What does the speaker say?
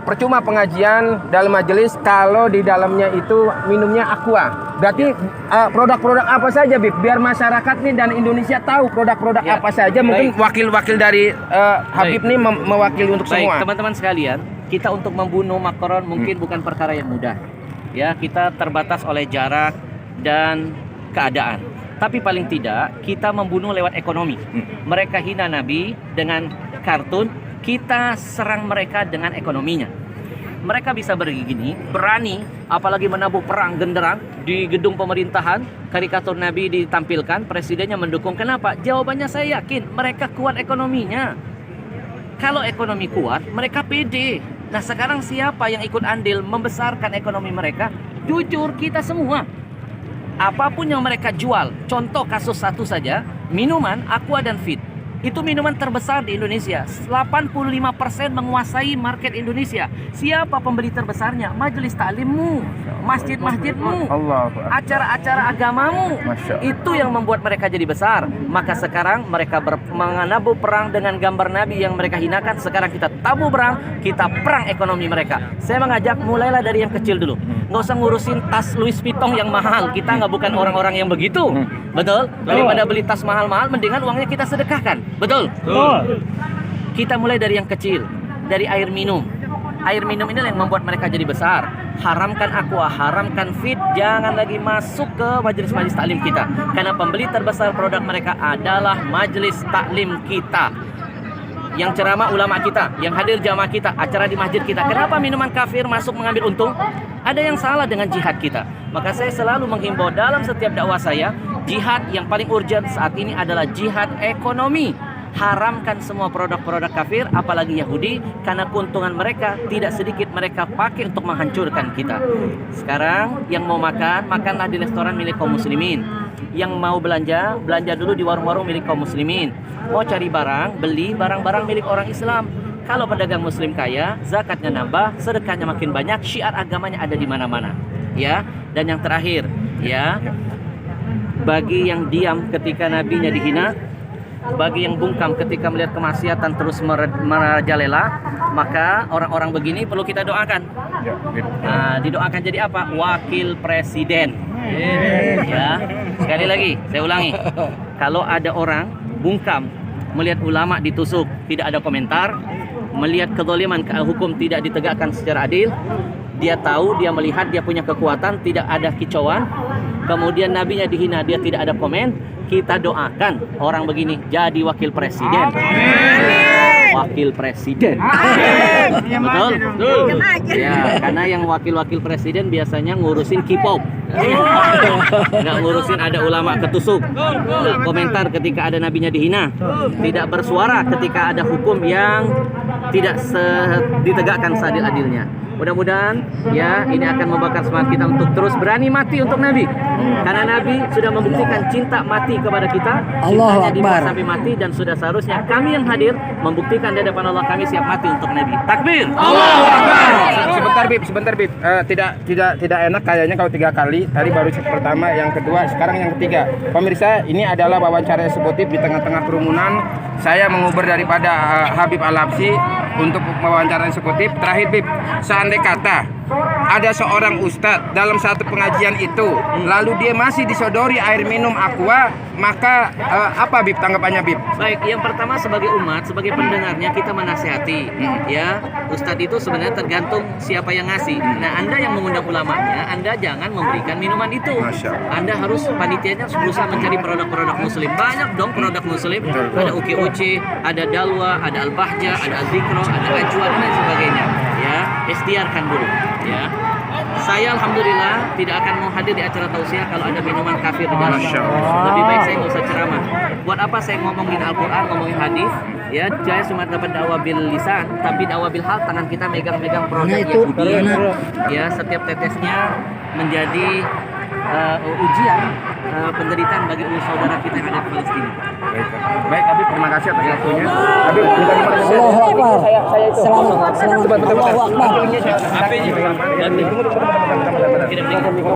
percuma pengajian dalam majelis kalau di dalamnya itu minumnya aqua. Berarti produk-produk apa saja, Bib? Biar masyarakat nih dan Indonesia tahu produk-produk apa saja. Mungkin wakil-wakil dari Habib nih mewakili untuk semua. Teman-teman sekalian, kita untuk membunuh Macron mungkin bukan perkara yang mudah. Ya, kita terbatas oleh jarak dan keadaan. Tapi paling tidak kita membunuh lewat ekonomi. Mereka hina Nabi dengan kartun, kita serang mereka dengan ekonominya. Mereka bisa begini, berani, apalagi menabuh perang genderang di gedung pemerintahan, karikatur Nabi ditampilkan, presidennya mendukung. Kenapa? Jawabannya saya yakin mereka kuat ekonominya. Kalau ekonomi kuat, mereka pede. Nah, sekarang siapa yang ikut andil membesarkan ekonomi mereka? Jujur, kita semua. Apapun yang mereka jual, contoh kasus satu saja, minuman Aqua dan Fit. Itu minuman terbesar di Indonesia. 85% menguasai market Indonesia. Siapa pembeli terbesarnya? Majelis taklimmu, masjid-masjidmu, acara-acara agamamu. Itu yang membuat mereka jadi besar. Maka sekarang mereka menabuh perang dengan gambar Nabi yang mereka hinakan. Sekarang kita tabuh perang, kita perang ekonomi mereka. Saya mengajak mulailah dari yang kecil dulu. Nggak usah ngurusin tas Louis Vuitton yang mahal. Kita nggak bukan orang-orang yang begitu. Betul? Daripada beli tas mahal-mahal, mendingan uangnya kita sedekahkan. Betul? Kita mulai dari yang kecil, dari air minum. Air minum ini yang membuat mereka jadi besar. Haramkan Aqua, haramkan Fit, jangan lagi masuk ke majelis-majelis taklim kita. Karena pembeli terbesar produk mereka adalah majelis taklim kita. Yang ceramah ulama kita, yang hadir jamaah kita, acara di masjid kita. Kenapa minuman kafir masuk mengambil untung? Ada yang salah dengan jihad kita. Maka saya selalu menghimbau dalam setiap dakwah saya, jihad yang paling urgent saat ini adalah jihad ekonomi. Haramkan semua produk-produk kafir, apalagi Yahudi, karena keuntungan mereka tidak sedikit mereka pakai untuk menghancurkan kita. Sekarang yang mau makan, makanlah di restoran milik kaum muslimin. Yang mau belanja, belanja dulu di warung-warung milik kaum muslimin. Mau cari barang, beli barang-barang milik orang Islam. Kalau pedagang muslim kaya, zakatnya nambah, sedekahnya makin banyak, syiar agamanya ada di mana-mana. Ya, dan yang terakhir, ya, bagi yang diam ketika nabinya dihina, bagi yang bungkam ketika melihat kemaksiatan terus merajalela, maka orang-orang begini perlu kita doakan. Nah, didoakan jadi apa? Wakil presiden. Ya, sekali lagi saya ulangi, kalau ada orang bungkam melihat ulama ditusuk, tidak ada komentar, melihat kezaliman hukum tidak ditegakkan secara adil, dia tahu, dia melihat, dia punya kekuatan, tidak ada kicauan, kemudian nabinya dihina, dia tidak ada komen, kita doakan orang begini jadi wakil presiden. Wakil presiden. Betul? Ya, karena yang wakil-wakil presiden biasanya ngurusin K-pop. Nggak ngurusin ada ulama ketusuk. Nggak komentar ketika ada nabinya dihina. Tidak bersuara ketika ada hukum yang tidak ditegakkan seadil-adilnya. Mudah-mudahan ya ini akan membakar semangat kita untuk terus berani mati untuk Nabi. Karena Nabi sudah membuktikan cinta mati kepada kita. Cintanya dibuat sampai mati, dan sudah seharusnya kami yang hadir membuktikan di hadapan Allah kami siap mati untuk Nabi. Takbir. Allahu Akbar. Sebentar Bib. Tidak enak kayaknya kalau 3 kali. Tadi baru pertama, yang kedua, sekarang yang ketiga. Pemirsa, ini adalah wawancara eksekutif di tengah-tengah kerumunan. Saya menguber daripada Habib Al-Habsyi untuk wawancara eksekutif. Terakhir Bib, seandai kata ada seorang ustadz dalam satu pengajian itu, lalu dia masih disodori air minum Aqua, maka apa Bib tanggapannya Bib? Baik, yang pertama sebagai umat, sebagai pendengarnya kita menasihati. Ya, ustadz itu sebenarnya tergantung siapa yang ngasih. Nah, Anda yang mengundang ulamanya, Anda jangan memberikan minuman itu. Anda harus, panitianya berusaha mencari produk-produk muslim. Banyak dong produk muslim. Ada UKUC, ada Dalwa, ada Al-Bahjah, ada Al-Zikro, ada Ajwa, dan lain sebagainya. Ya, ikhtiarkan dulu. Ya, saya alhamdulillah tidak akan mau hadir di acara tausiah kalau ada minuman kafir di dalam. Lebih baik saya nggak usah ceramah. Buat apa saya ngomongin Al-Quran, ngomongin hadis? Ya, saya cuma dapat dakwah bil lisan, tapi dakwah bil hal, tangan kita megang-megang produk Yahudi. Ya, setiap tetesnya menjadi ujian penderitaan bagi saudara kita yang ada di Palestina. Baik, Habib, terima kasih atas waktunya. Habib, Allahu Akbar. Selamat. Sebentar. Tapi